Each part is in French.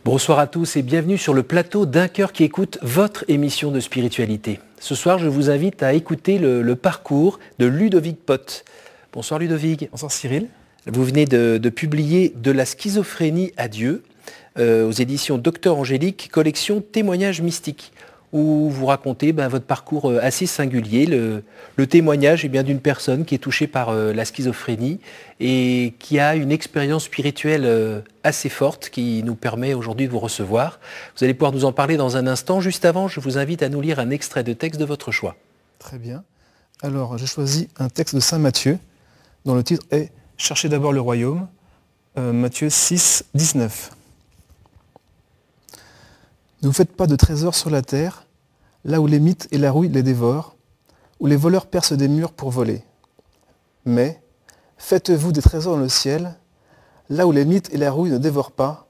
Bonsoir à tous et bienvenue sur le plateau d'Un cœur qui écoute, votre émission de spiritualité. Ce soir, je vous invite à écouter le parcours de Ludovic Pott. Bonsoir Ludovic. Bonsoir Cyril. Vous venez de publier De la schizophrénie à Dieu aux éditions Docteur Angélique, collection Témoignages mystiques, où vous racontez votre parcours assez singulier, le témoignage d'une personne qui est touchée par la schizophrénie et qui a une expérience spirituelle assez forte qui nous permet aujourd'hui de vous recevoir. Vous allez pouvoir nous en parler dans un instant. Juste avant, je vous invite à nous lire un extrait de texte de votre choix. Très bien. Alors, j'ai choisi un texte de Saint Matthieu, dont le titre est « Cherchez d'abord le royaume », Matthieu 6, 19. Ne vous faites pas de trésors sur la terre, là où les mythes et la rouille les dévorent, où les voleurs percent des murs pour voler. Mais faites-vous des trésors dans le ciel, là où les mythes et la rouille ne dévorent pas,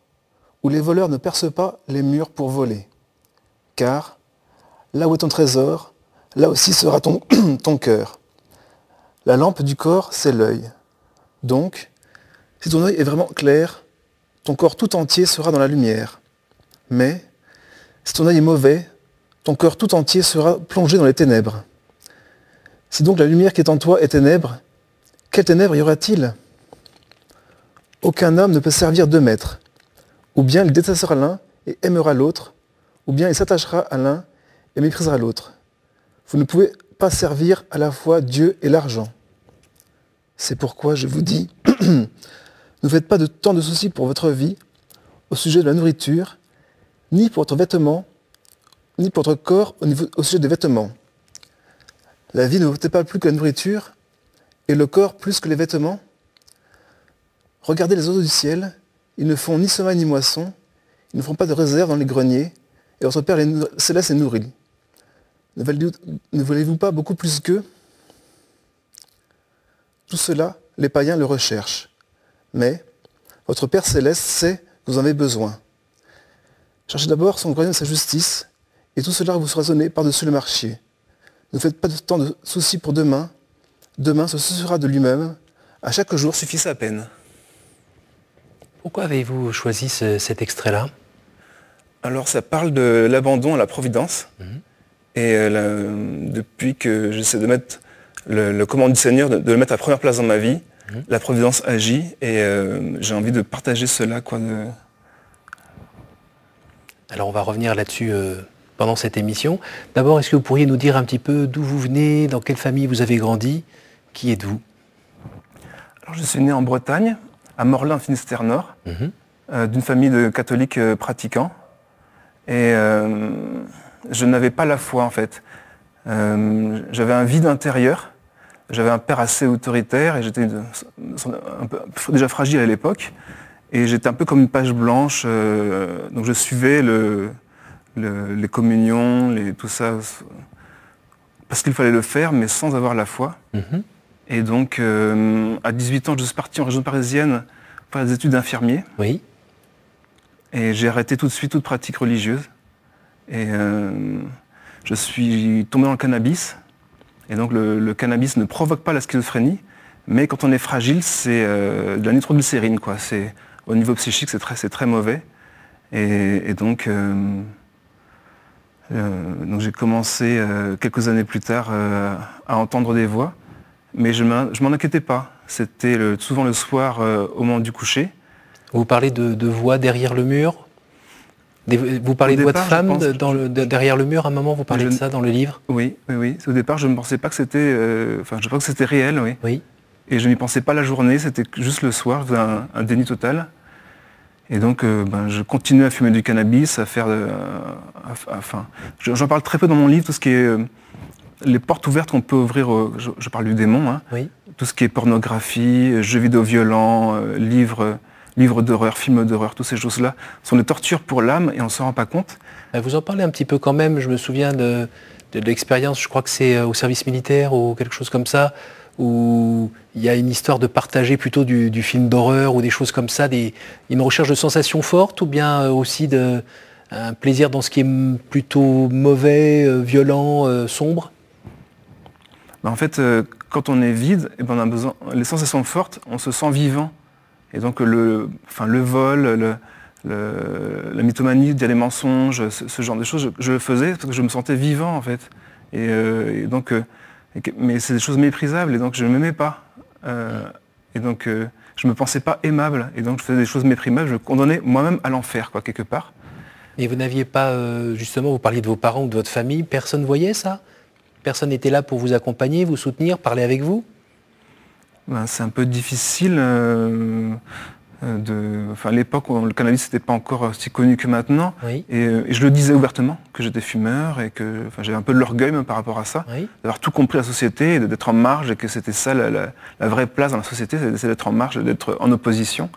où les voleurs ne percent pas les murs pour voler. Car là où est ton trésor, là aussi sera ton cœur. La lampe du corps, c'est l'œil. Donc, si ton œil est vraiment clair, ton corps tout entier sera dans la lumière. Mais si ton œil est mauvais, ton corps tout entier sera plongé dans les ténèbres. Si donc la lumière qui est en toi est ténèbre, quelles ténèbres y aura-t-il ? Aucun homme ne peut servir deux maîtres. Ou bien il détestera l'un et aimera l'autre, ou bien il s'attachera à l'un et méprisera l'autre. Vous ne pouvez pas servir à la fois Dieu et l'argent. C'est pourquoi je vous dis, ne faites pas tant de soucis pour votre vie, au sujet de la nourriture, ni pour votre vêtement, ni pour votre corps au sujet des vêtements. La vie ne vaut pas plus que la nourriture, et le corps plus que les vêtements. Regardez les oiseaux du ciel, ils ne font ni semaille ni moisson, ils ne font pas de réserve dans les greniers, et votre Père céleste les nourrit. Ne voulez-vous pas beaucoup plus qu'eux ? Tout cela, les païens le recherchent. Mais votre Père céleste sait que vous en avez besoin. Cherchez d'abord son royaume et sa justice, et tout cela vous sera donné par-dessus le marché. Ne faites pas tant de soucis pour demain. Demain se suffira de lui-même. À chaque jour suffit sa peine. Pourquoi avez-vous choisi cet extrait-là ? Alors ça parle de l'abandon à la providence. Et depuis que j'essaie de mettre le commandement du Seigneur, de le mettre à première place dans ma vie, la providence agit et j'ai envie de partager cela. Alors on va revenir là-dessus pendant cette émission. D'abord, est-ce que vous pourriez nous dire un petit peu d'où vous venez, dans quelle famille vous avez grandi ? Qui êtes-vous ? Alors je suis né en Bretagne, à Morlaix, en Finistère Nord, d'une famille de catholiques pratiquants. Et je n'avais pas la foi en fait. J'avais un vide intérieur. J'avais un père assez autoritaire et j'étais un peu déjà fragile à l'époque. Et j'étais un peu comme une page blanche. Donc je suivais les communions, tout ça, parce qu'il fallait le faire, mais sans avoir la foi. Et donc, à 18 ans, je suis parti en région parisienne pour faire des études d'infirmier. Oui. Et j'ai arrêté tout de suite toute pratique religieuse. Et je suis tombé dans le cannabis. Et donc, le cannabis ne provoque pas la schizophrénie, mais quand on est fragile, c'est de la nitroglycérine, quoi. Au niveau psychique, c'est très mauvais. Et donc j'ai commencé quelques années plus tard à entendre des voix, mais je m'en inquiétais pas. C'était souvent le soir au moment du coucher. Vous parlez de voix derrière le mur ? Vous parlez de voix de femme derrière le mur, à un moment, vous parlez de ça dans le livre ? Oui. Au départ, je ne pensais pas que c'était... je crois que c'était réel, oui. Oui. Et je n'y pensais pas la journée, c'était juste le soir, je faisais un déni total. Et donc, je continuais à fumer du cannabis, à faire... j'en parle très peu dans mon livre, tout ce qui est... les portes ouvertes qu'on peut ouvrir, je parle du démon, hein, oui. Tout ce qui est pornographie, jeux vidéo violents, livres d'horreur, films d'horreur, toutes ces choses-là sont des tortures pour l'âme et on ne s'en rend pas compte. Vous en parlez un petit peu quand même, je me souviens de l'expérience, je crois que c'est au service militaire ou quelque chose comme ça, où il y a une histoire de partager plutôt du film d'horreur ou des choses comme ça, une recherche de sensations fortes ou bien aussi un plaisir dans ce qui est plutôt mauvais, violent, sombre ? En fait, quand on est vide, on a besoin, les sensations fortes, on se sent vivant. Et donc le vol, la mythomanie, dire les mensonges, ce genre de choses, je le faisais parce que je me sentais vivant en fait. Mais c'est des choses méprisables et donc je ne m'aimais pas. Je ne me pensais pas aimable et donc je faisais des choses méprisables, je me condamnais moi-même à l'enfer, quoi, quelque part. Et vous n'aviez pas, justement, vous parliez de vos parents ou de votre famille, personne ne voyait ça? Personne n'était là pour vous accompagner, vous soutenir, parler avec vous? C'est un peu difficile. À l'époque où le cannabis n'était pas encore si connu que maintenant, Oui. et je le disais ouvertement que j'étais fumeur et que j'avais un peu de l'orgueil même par rapport à ça, Oui. d'avoir tout compris la société, d'être en marge et que c'était ça la vraie place dans la société, c'est d'être en marge, d'être en opposition.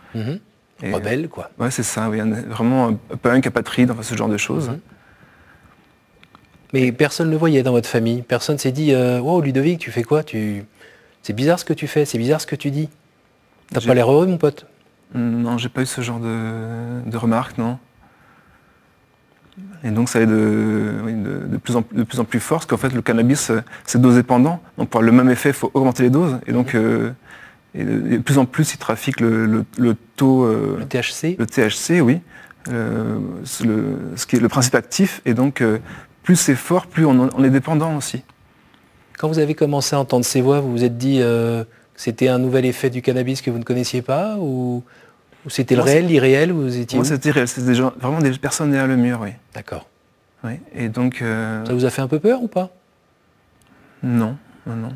Et, rebelle, quoi. Ouais, c'est ça, oui, vraiment un punk, apatride, enfin, ce genre de choses. Mais personne ne le voyait dans votre famille. Personne s'est dit wow, Ludovic, tu fais quoi? C'est bizarre ce que tu fais, c'est bizarre ce que tu dis. T'as pas l'air heureux, mon pote? Non, j'ai pas eu ce genre de remarques, non. Et donc ça allait de plus en plus fort, parce qu'en fait le cannabis c'est dose-dépendant, donc pour avoir le même effet il faut augmenter les doses, et donc de plus en plus ils trafiquent le taux... le THC? Le THC, oui, ce qui est le principe actif, et donc plus c'est fort, plus on est dépendant aussi. Quand vous avez commencé à entendre ces voix, vous vous êtes dit que c'était un nouvel effet du cannabis que vous ne connaissiez pas, ou c'était le réel, l'irréel, ou vous étiez Moi c'était réel, c'était vraiment des personnes derrière le mur, oui. D'accord. Oui. Et donc... Ça vous a fait un peu peur ou pas? Non, non, non.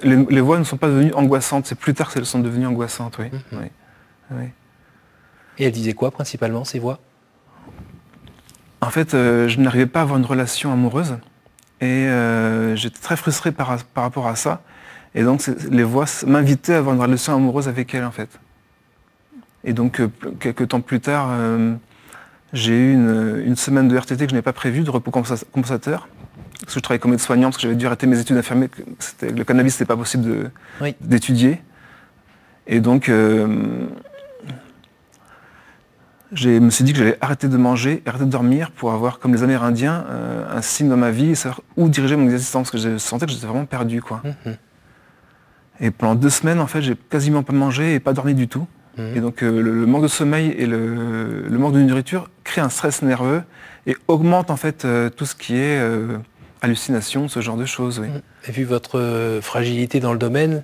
Les voix ne sont pas devenues angoissantes, c'est plus tard qu'elles sont devenues angoissantes, oui. Oui. Et elles disaient quoi principalement, ces voix? En fait, je n'arrivais pas à avoir une relation amoureuse et j'étais très frustré par rapport à ça. Et donc les voix m'invitaient à avoir une relation amoureuse avec elles, en fait. Et donc quelques temps plus tard, j'ai eu une semaine de RTT que je n'avais pas prévue, de repos compensateur. Parce que je travaillais comme aide-soignant, parce que j'avais dû arrêter mes études d'infirmier, le cannabis n'était pas possible d'étudier. Et donc je me suis dit que j'allais arrêter de manger, arrêter de dormir pour avoir, comme les Amérindiens, un signe dans ma vie et savoir où diriger mon existence, parce que je sentais que j'étais vraiment perdu, quoi. Et pendant 2 semaines, en fait, j'ai quasiment pas mangé et pas dormi du tout. Et donc le manque de sommeil et le manque de nourriture crée un stress nerveux et augmente en fait tout ce qui est hallucination, ce genre de choses. Oui. Et vu votre fragilité dans le domaine,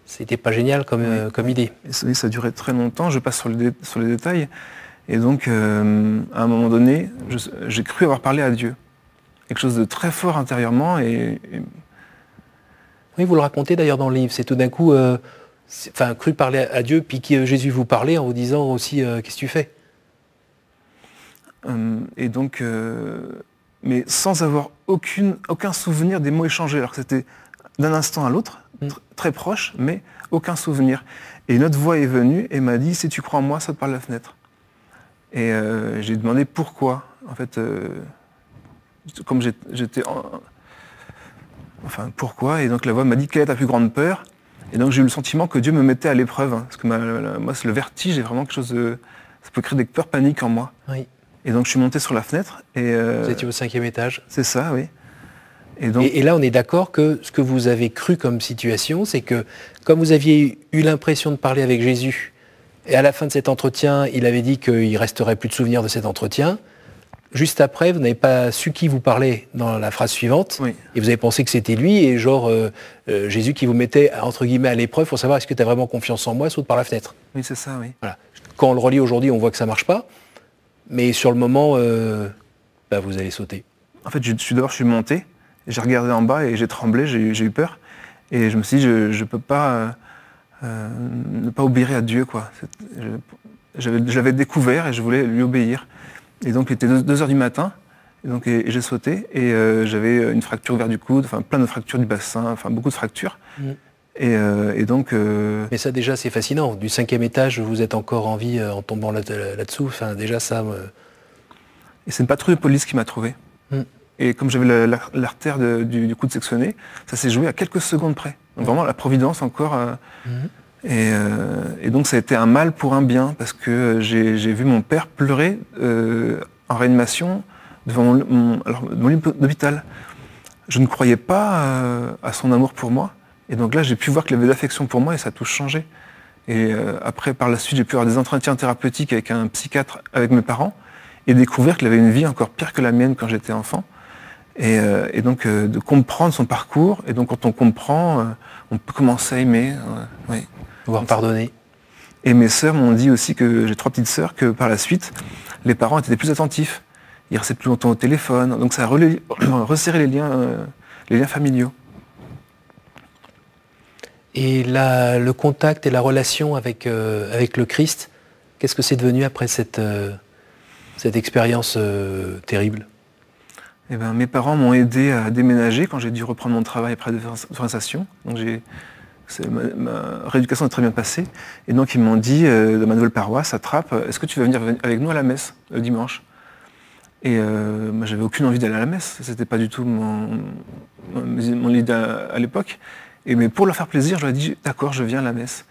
c'était pas génial comme idée. Et ça a duré très longtemps, je passe sur les détails. Et donc à un moment donné, j'ai cru avoir parlé à Dieu. Quelque chose de très fort intérieurement. Oui, vous le racontez d'ailleurs dans le livre, c'est tout d'un coup... cru parler à Dieu, puis que Jésus vous parlait en vous disant aussi qu'est-ce que tu fais? Et donc, mais sans avoir aucun souvenir des mots échangés, alors que c'était d'un instant à l'autre, très proche, mais aucun souvenir. Et une autre voix est venue et m'a dit, si tu crois en moi, saute par la fenêtre. Et j'ai demandé pourquoi. En fait, comme j'étais... Enfin, pourquoi? Et donc la voix m'a dit, quelle est ta plus grande peur? Et donc j'ai eu le sentiment que Dieu me mettait à l'épreuve, parce que moi, le vertige est vraiment quelque chose de... Ça peut créer des peurs paniques en moi. Oui. Et donc je suis monté sur la fenêtre. Et, vous étiez au 5e étage. C'est ça, oui. Et là, on est d'accord que ce que vous avez cru comme situation, c'est que comme vous aviez eu l'impression de parler avec Jésus, et à la fin de cet entretien, il avait dit qu'il ne resterait plus de souvenirs de cet entretien, juste après, vous n'avez pas su qui vous parlait dans la phrase suivante, oui. Et vous avez pensé que c'était lui, et genre Jésus qui vous mettait, entre guillemets, à l'épreuve pour savoir est-ce que tu as vraiment confiance en moi, saute par la fenêtre. Oui, c'est ça, oui. Voilà. Quand on le relit aujourd'hui, on voit que ça ne marche pas, mais sur le moment, vous allez sauter. En fait, je suis monté, j'ai regardé en bas et j'ai tremblé, j'ai eu peur, et je me suis dit, je ne peux pas ne pas obéir à Dieu, quoi. Je l'avais découvert et je voulais lui obéir. Et donc il était 2 heures du matin, et j'ai sauté, et j'avais une fracture vers du coude, enfin plein de fractures du bassin, enfin beaucoup de fractures. Et donc... Mais ça déjà c'est fascinant, du 5e étage vous êtes encore en vie en tombant là-dessous, enfin déjà ça... Et c'est une patrouille de police qui m'a trouvé. Et comme j'avais l'artère du coude sectionné, ça s'est joué à quelques secondes près. Donc vraiment la providence encore... Et donc ça a été un mal pour un bien, parce que j'ai vu mon père pleurer en réanimation devant mon lit d'hôpital. Je ne croyais pas à son amour pour moi, et donc là j'ai pu voir qu'il avait de l'affection pour moi et ça a tout changé. Et après, par la suite, j'ai pu avoir des entretiens thérapeutiques avec un psychiatre, avec mes parents, et découvrir qu'il avait une vie encore pire que la mienne quand j'étais enfant. Et donc de comprendre son parcours. Et donc quand on comprend, on peut commencer à aimer. Oui. Pouvoir pardonner. Et mes sœurs m'ont dit aussi, que j'ai 3 petites sœurs, que par la suite, les parents étaient plus attentifs. Ils restaient plus longtemps au téléphone. Donc ça a resserré les liens familiaux. Et le contact et la relation avec le Christ, qu'est-ce que c'est devenu après cette expérience terrible? Eh ben, mes parents m'ont aidé à déménager quand j'ai dû reprendre mon travail après la déforestation. Donc ma rééducation est très bien passée. Et donc ils m'ont dit, dans ma nouvelle paroisse, à Trappes, est-ce que tu veux venir avec nous à la messe le dimanche? Et moi, j'avais aucune envie d'aller à la messe. C'était pas du tout mon idée à l'époque. Mais pour leur faire plaisir, je leur ai dit, d'accord, je viens à la messe.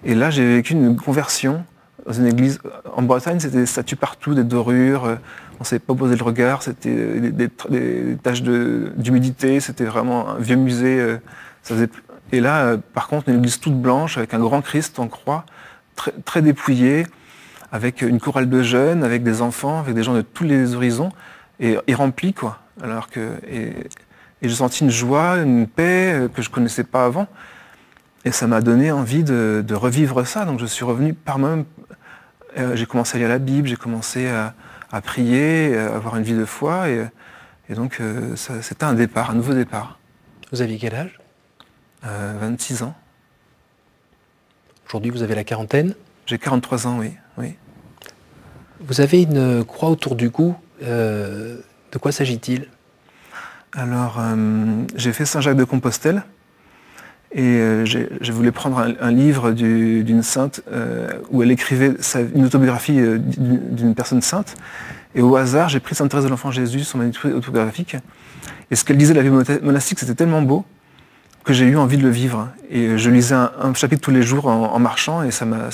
Et là, j'ai vécu une conversion dans une église. En Bretagne, c'était des statues partout, des dorures. On ne savait pas poser le regard. C'était des taches d'humidité. C'était vraiment un vieux musée. Et là, par contre, une église toute blanche, avec un grand Christ en croix, très, très dépouillé, avec une chorale de jeunes, avec des enfants, avec des gens de tous les horizons, et rempli, quoi. Et j'ai senti une joie, une paix que je ne connaissais pas avant. Et ça m'a donné envie de revivre ça. Donc je suis revenu par moi-même. J'ai commencé à lire la Bible, j'ai commencé à prier, à avoir une vie de foi. Et donc c'était un départ, un nouveau départ. Vous aviez quel âge? 26 ans. Aujourd'hui, vous avez la quarantaine? J'ai 43 ans, oui. Vous avez une croix autour du cou. De quoi s'agit-il? Alors, j'ai fait Saint-Jacques-de-Compostelle et je voulais prendre un livre d'une sainte où elle écrivait une autobiographie d'une personne sainte. Et au hasard, j'ai pris Sainte Thérèse de l'Enfant Jésus, son manuscrit autobiographique. Et ce qu'elle disait de la vie monastique, c'était tellement beau que j'ai eu envie de le vivre. Et je lisais un chapitre tous les jours en marchant et ça m'a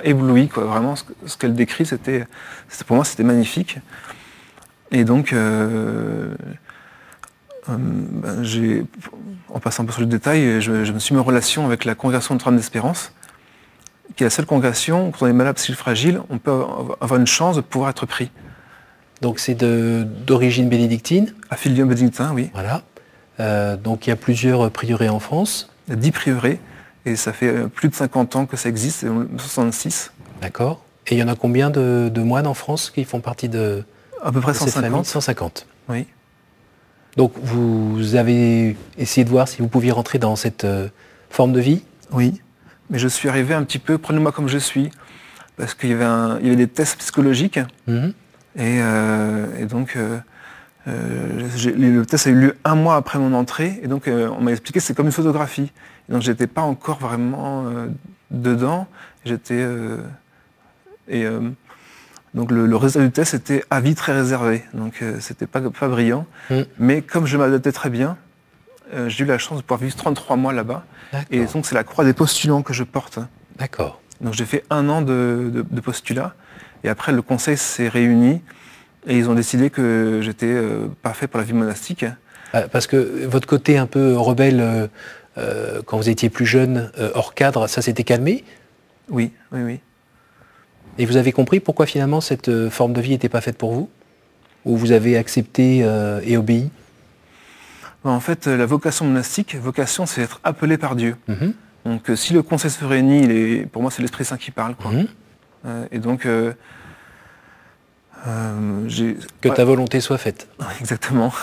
ébloui, quoi. Vraiment, ce qu'elle décrit, pour moi, c'était magnifique. Et donc, en passant un peu sur le détail, je me suis mis en relation avec la congrégation Notre-Dame d'Espérance, qui est la seule congrégation, quand on est malade psychique fragile, on peut avoir une chance de pouvoir être pris. Donc c'est d'origine bénédictine? Affilium bénédictin, oui. Voilà. Donc il y a plusieurs prieurés en France. Il y a 10 prieurés, et ça fait plus de 50 ans que ça existe, c'est 66. D'accord. Et il y en a combien de moines en France qui font partie de à peu près cette 150. famille? 150. Oui. Donc vous avez essayé de voir si vous pouviez rentrer dans cette forme de vie? Oui, mais je suis arrivé un petit peu, prenez-moi comme je suis, parce qu'il y avait des tests psychologiques, et donc le test a eu lieu 1 mois après mon entrée, et donc on m'a expliqué que c'est comme une photographie. Et donc j'étais pas encore vraiment dedans, donc le résultat du test était avis très réservé, donc c'était pas brillant. Mais comme je m'adaptais très bien, j'ai eu la chance de pouvoir vivre 33 mois là-bas. Et donc c'est la croix des postulants que je porte. D'accord. Donc j'ai fait 1 an de postulat, et après le conseil s'est réuni, et ils ont décidé que j'étais parfait pour la vie monastique. Parce que votre côté un peu rebelle, quand vous étiez plus jeune, hors cadre, ça s'était calmé? Oui. Et vous avez compris pourquoi finalement cette forme de vie n'était pas faite pour vous? Ou vous avez accepté et obéi? En fait, la vocation monastique, c'est être appelé par Dieu. Donc si le conseil se réunit, pour moi c'est l'Esprit Saint qui parle, quoi. Et donc... que ta volonté soit faite. Exactement.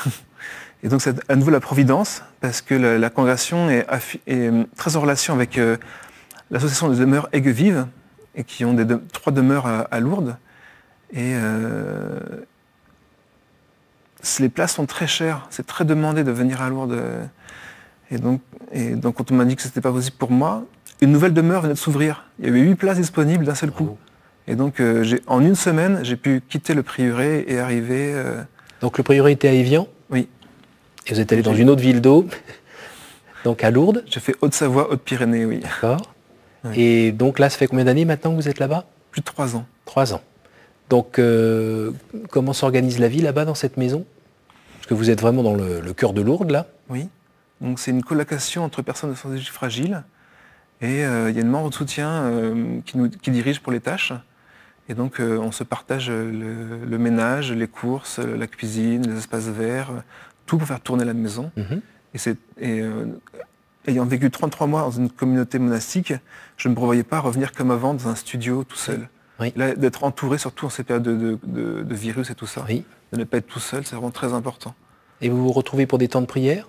Et donc c'est à nouveau la providence, parce que la congrégation est très en relation avec l'association des demeures Aigues-Vives, et qui ont 3 demeures à Lourdes. Et les places sont très chères, c'est très demandé de venir à Lourdes. Et donc quand on m'a dit que ce n'était pas possible pour moi, une nouvelle demeure venait de s'ouvrir. Il y avait 8 places disponibles d'un seul coup. Et donc en 1 semaine, j'ai pu quitter le prieuré et arriver... Donc le prieuré était à Évian? Oui. Et vous êtes allé dans une autre ville d'eau, donc à Lourdes? J'ai fait Haute-Savoie, Haute-Pyrénées, oui. D'accord. Et donc là, ça fait combien d'années maintenant que vous êtes là-bas? Plus de 3 ans. 3 ans. Donc comment s'organise la vie là-bas dans cette maison? Parce que vous êtes vraiment dans le cœur de Lourdes là? Oui. Donc c'est une colocation entre personnes de santé fragile. Et il y a une membre de soutien qui dirige pour les tâches. Et donc on se partage le ménage, les courses, la cuisine, les espaces verts, tout pour faire tourner la maison. Ayant vécu 33 mois dans une communauté monastique, je ne me prévoyais pas revenir comme avant dans un studio tout seul. Oui. Là, d'être entouré, surtout en ces périodes de virus et tout ça, Oui. de ne pas être tout seul, c'est vraiment très important. Et vous vous retrouvez pour des temps de prière?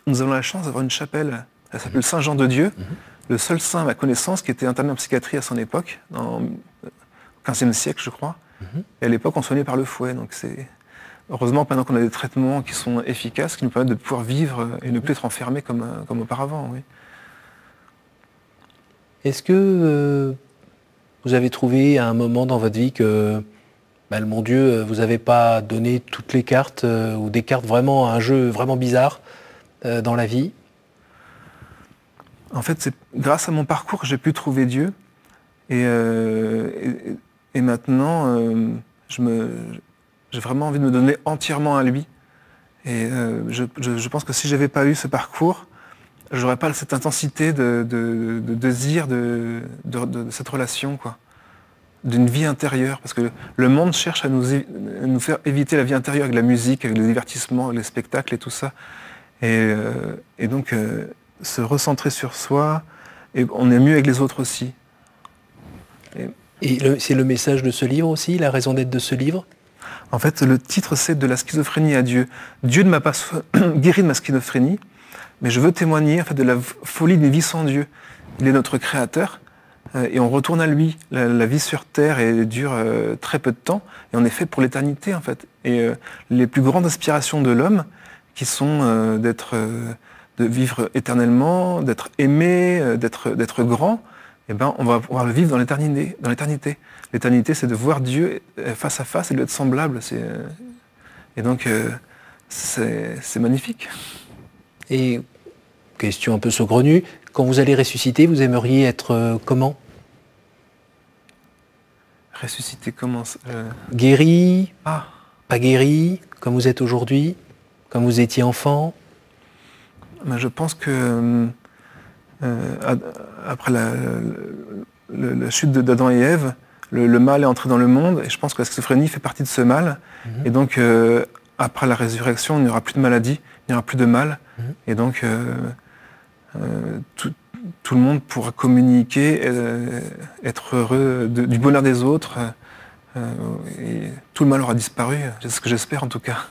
Nous avons la chance d'avoir une chapelle, elle s'appelle Saint-Jean de Dieu, le seul saint à ma connaissance qui était interné en psychiatrie à son époque, dans le XVe siècle je crois. Et à l'époque on soignait par le fouet, donc c'est... Heureusement maintenant qu'on a des traitements qui sont efficaces, qui nous permettent de pouvoir vivre et ne plus être enfermés comme auparavant. Oui. Est-ce que vous avez trouvé à un moment dans votre vie que, le bon Dieu, vous n'avez pas donné toutes les cartes ou des cartes vraiment à un jeu vraiment bizarre dans la vie? En fait, c'est grâce à mon parcours que j'ai pu trouver Dieu. Et maintenant, j'ai vraiment envie de me donner entièrement à lui. Et je pense que si je n'avais pas eu ce parcours, je n'aurais pas cette intensité de désir de cette relation, quoi. D'une vie intérieure. Parce que le monde cherche à nous faire éviter la vie intérieure avec la musique, avec les divertissements, avec les spectacles et tout ça. Et donc, se recentrer sur soi, et on est mieux avec les autres aussi. Et c'est le message de ce livre aussi, la raison d'être de ce livre? En fait, le titre, c'est « De la schizophrénie à Dieu ». Dieu ne m'a pas guéri de ma schizophrénie, mais je veux témoigner en fait, de la folie d'une vie sans Dieu. Il est notre créateur, et on retourne à lui. La vie sur Terre dure très peu de temps, et on est fait pour l'éternité, en fait. Et les plus grandes aspirations de l'homme, qui sont de vivre éternellement, d'être aimé, d'être grand, eh ben, on va pouvoir le vivre dans l'éternité. L'éternité, c'est de voir Dieu face à face et de lui être semblable. Et donc, c'est magnifique. Et, question un peu saugrenue, quand vous allez ressusciter, vous aimeriez être comment? Ressusciter comment Guéri? Pas guéri? Comme vous êtes aujourd'hui? Comme vous étiez enfant? Je pense que après la chute d'Adam et Ève, le mal est entré dans le monde, et je pense que la schizophrénie fait partie de ce mal. Et donc, après la résurrection, il n'y aura plus de maladie, il n'y aura plus de mal. Et donc, tout le monde pourra communiquer, être heureux du bonheur des autres. Et tout le mal aura disparu, c'est ce que j'espère en tout cas.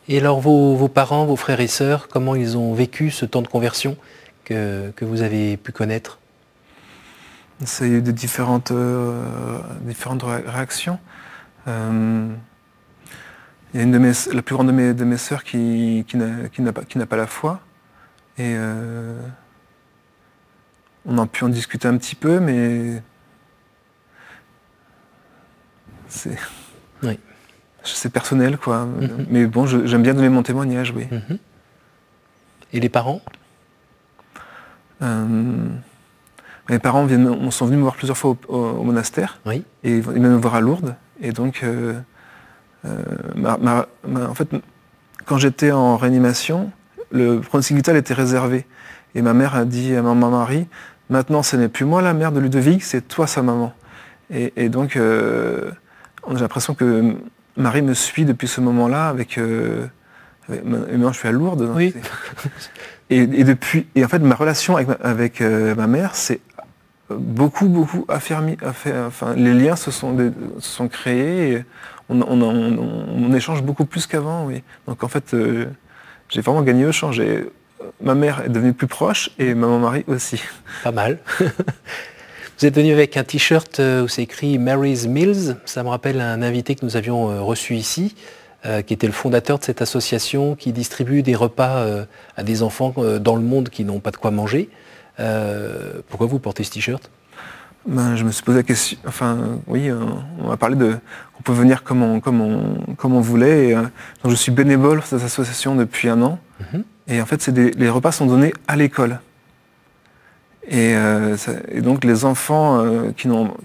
Et alors vos parents, vos frères et sœurs, comment ils ont vécu ce temps de conversion que vous avez pu connaître? Ça a eu des différentes réactions. Il y a la plus grande de mes sœurs qui n'a pas la foi. Et on a pu en discuter un petit peu, mais c'est personnel, quoi. Mais bon, j'aime bien donner mon témoignage, oui. Et les parents? Mes parents sont venus me voir plusieurs fois au monastère. Oui. Et ils viennent me voir à Lourdes. Et donc, en fait, quand j'étais en réanimation, le pronostic vital était réservé. Et ma mère a dit à ma Marie, maintenant ce n'est plus moi la mère de Ludovic, c'est toi sa maman. Et donc, j'ai l'impression que Marie me suit depuis ce moment-là maintenant je suis à Lourdes. Oui. Et en fait, ma relation avec ma mère, c'est beaucoup affermi. Enfin, les liens se sont créés. Et on échange beaucoup plus qu'avant. Oui. Donc en fait, j'ai vraiment gagné au change. Ma mère est devenue plus proche et maman Marie aussi. Pas mal. Vous êtes venu avec un t-shirt où c'est écrit Mary's Meals. Ça me rappelle un invité que nous avions reçu ici, qui était le fondateur de cette association qui distribue des repas à des enfants dans le monde qui n'ont pas de quoi manger. Pourquoi vous portez ce t-shirt? Je me suis posé la question. Enfin, oui, on m'a parlé qu'on peut venir comme on voulait. Et, donc je suis bénévole pour cette association depuis 1 an. Et en fait, les repas sont donnés à l'école. Et donc les enfants dont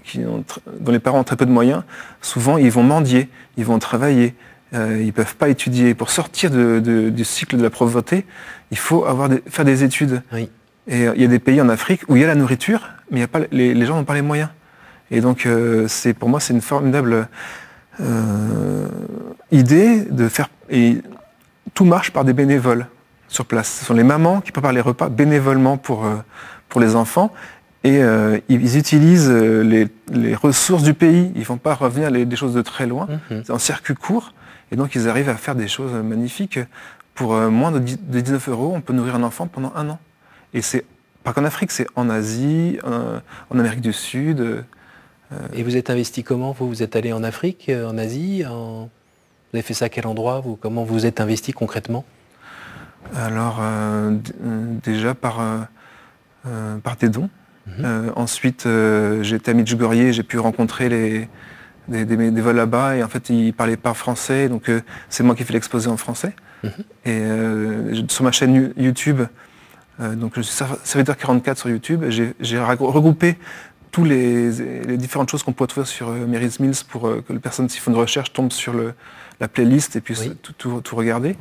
les parents ont très peu de moyens, souvent ils vont mendier, ils vont travailler, ils ne peuvent pas étudier. Pour sortir du cycle de la pauvreté, il faut faire des études. Oui. Et il y a des pays en Afrique où il y a la nourriture, mais il y a pas, les gens n'ont pas les moyens. Et donc, pour moi, c'est une formidable idée de faire... Et tout marche par des bénévoles sur place. Ce sont les mamans qui préparent les repas bénévolement pour les enfants. Et ils utilisent les ressources du pays. Ils ne font pas revenir des choses de très loin. C'est en circuit court. Et donc, ils arrivent à faire des choses magnifiques. Pour moins de 19 €, on peut nourrir un enfant pendant 1 an. Et c'est pas qu'en Afrique, c'est en Asie, en Amérique du Sud. Et vous êtes investi comment? Vous êtes allé en Afrique, en Asie Vous avez fait ça à quel endroit? Comment vous êtes investi concrètement? Alors, déjà par des dons. Ensuite, j'étais à Medjugorje, j'ai pu rencontrer des vols là-bas, et en fait, ils parlaient pas français, donc c'est moi qui ai fait l'exposé en français. Et sur ma chaîne YouTube, donc je suis serviteur 44 sur YouTube, j'ai regroupé tous les différentes choses qu'on peut trouver sur Mary's Mills pour que les personnes, s'ils font une recherche, tombent sur la playlist et puissent tout regarder.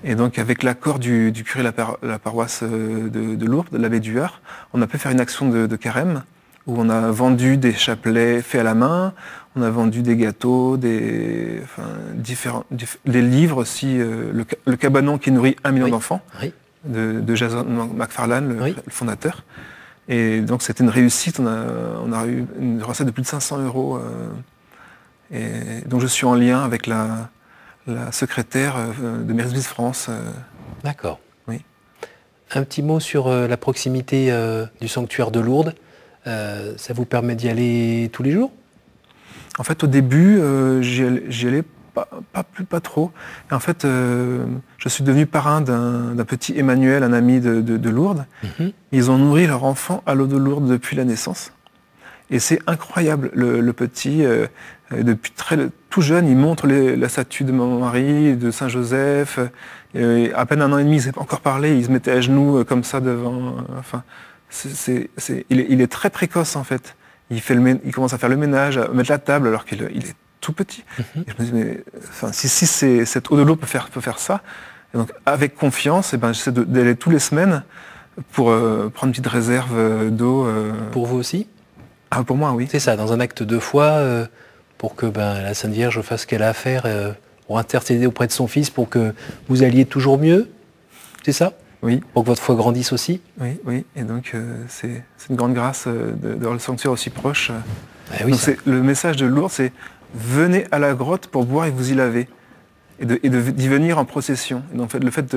Et donc, avec l'accord du curé de la paroisse de Lourdes, de l'abbé Duhart, on a pu faire une action de carême où on a vendu des chapelets faits à la main, on a vendu des gâteaux, des livres aussi, le cabanon qui nourrit 1 million d'enfants, de Jason McFarlane, le fondateur. Et donc, c'était une réussite, on a eu une recette de plus de 500 €. Et donc, je suis en lien avec la secrétaire de Mary's Mills France. D'accord. Oui. Un petit mot sur la proximité du sanctuaire de Lourdes. Ça vous permet d'y aller tous les jours? En fait, au début, j'y allais pas trop. Et en fait, je suis devenu parrain d'un petit Emmanuel, un ami de Lourdes. Ils ont nourri leur enfant à l'eau de Lourdes depuis la naissance. Et c'est incroyable, le petit, depuis tout jeune, il montre la statue de Maman Marie, de Saint Joseph. À peine 1 an et demi, il ne sait pas encore parler, il se mettait à genoux comme ça devant. Enfin, il est très précoce en fait. Il commence à faire le ménage, à mettre la table alors qu'il est tout petit. Et je me dis, mais si cette eau de l'eau peut faire ça, et donc avec confiance, j'essaie d'aller tous les semaines pour prendre une petite réserve d'eau. Pour vous aussi? Ah, pour moi, oui. C'est ça, dans un acte de foi, pour que la Sainte Vierge fasse ce qu'elle a à faire, pour intercéder auprès de son Fils, pour que vous alliez toujours mieux. C'est ça? Oui. Pour que votre foi grandisse aussi? Oui. Et donc, c'est une grande grâce d'avoir le sanctuaire aussi proche. Donc le message de Lourdes, c'est venez à la grotte pour boire et vous y laver. Et d'y venir en procession. Et donc, le fait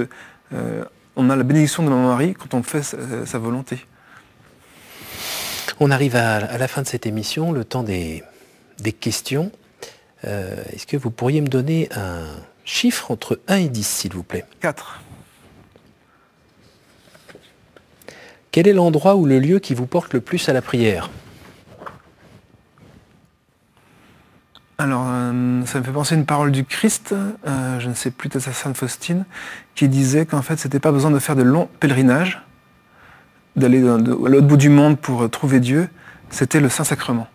on a la bénédiction de Maman Marie quand on fait sa volonté. On arrive à la fin de cette émission, le temps des questions. Est-ce que vous pourriez me donner un chiffre entre 1 et 10, s'il vous plaît? 4. Quel est l'endroit ou le lieu qui vous porte le plus à la prière? Alors, ça me fait penser à une parole du Christ, je ne sais plus, peut-être à Sainte Faustine, qui disait qu'en fait, c'était pas besoin de faire de longs pèlerinages, d'aller à l'autre bout du monde pour trouver Dieu, c'était le Saint-Sacrement.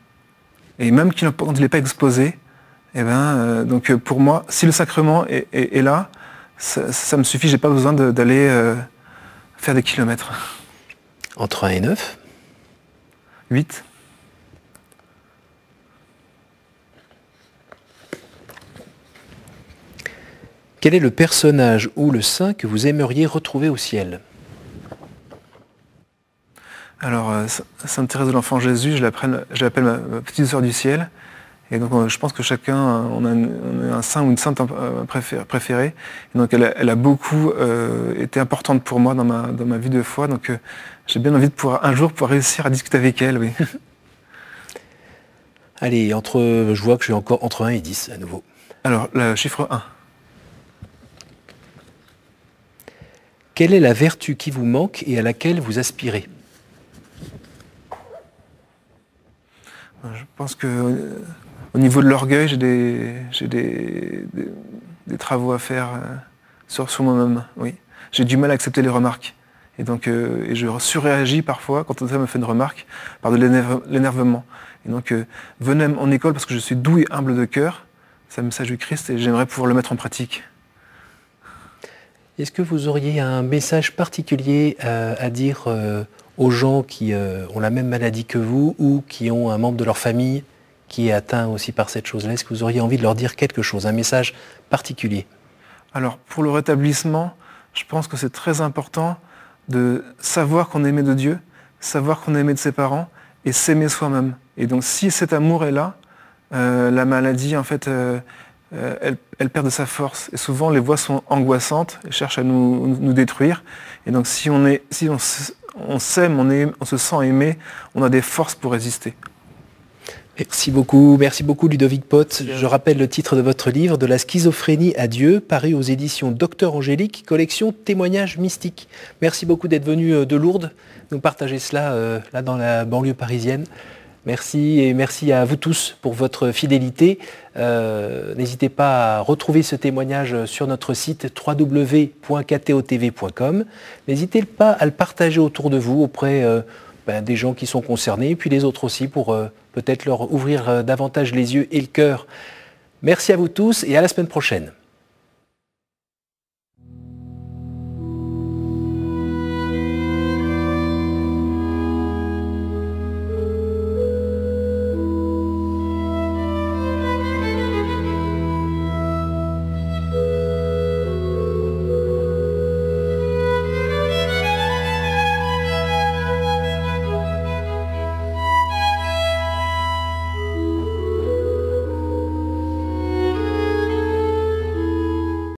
Et même quand il n'est pas exposé, donc pour moi, si le sacrement est là, ça me suffit, j'ai pas besoin d'aller faire des kilomètres. Entre 1 et 9? 8. Quel est le personnage ou le saint que vous aimeriez retrouver au ciel? Alors, Sainte Thérèse de l'Enfant Jésus, je l'appelle ma petite sœur du ciel. Et donc, je pense que chacun, on a un saint ou une sainte préférée. Et donc, elle a beaucoup été importante pour moi dans ma vie de foi. Donc, j'ai bien envie de un jour pouvoir réussir à discuter avec elle, oui. Allez, je vois que je suis encore entre 1 et 10 à nouveau. Alors, le chiffre 1. Quelle est la vertu qui vous manque et à laquelle vous aspirez? Je pense que au niveau de l'orgueil, j'ai des travaux à faire sur moi-même. Oui, j'ai du mal à accepter les remarques, et donc je surréagis parfois quand quelqu'un me fait une remarque par de l'énervement. Et donc venez en école parce que je suis doux et humble de cœur. C'est un message du Christ et j'aimerais pouvoir le mettre en pratique. Est-ce que vous auriez un message particulier à dire aux gens qui ont la même maladie que vous ou qui ont un membre de leur famille qui est atteint aussi par cette chose-là? Est-ce que vous auriez envie de leur dire quelque chose, un message particulier? Alors, pour le rétablissement, je pense que c'est très important de savoir qu'on est aimé de Dieu, savoir qu'on est aimé de ses parents et s'aimer soi-même. Et donc, si cet amour est là, la maladie, en fait, elle perd de sa force. Et souvent, les voix sont angoissantes et cherchent à nous détruire. Et donc, si on s'aime, on se sent aimé, on a des forces pour résister. Merci beaucoup Ludovic Pott. Je rappelle le titre de votre livre, De la schizophrénie à Dieu, paru aux éditions Docteur Angélique, collection Témoignages mystiques. Merci beaucoup d'être venu de Lourdes, nous partager cela là dans la banlieue parisienne. Merci et merci à vous tous pour votre fidélité. N'hésitez pas à retrouver ce témoignage sur notre site www.ktotv.com. N'hésitez pas à le partager autour de vous auprès des gens qui sont concernés, et puis les autres aussi, pour peut-être leur ouvrir davantage les yeux et le cœur. Merci à vous tous et à la semaine prochaine.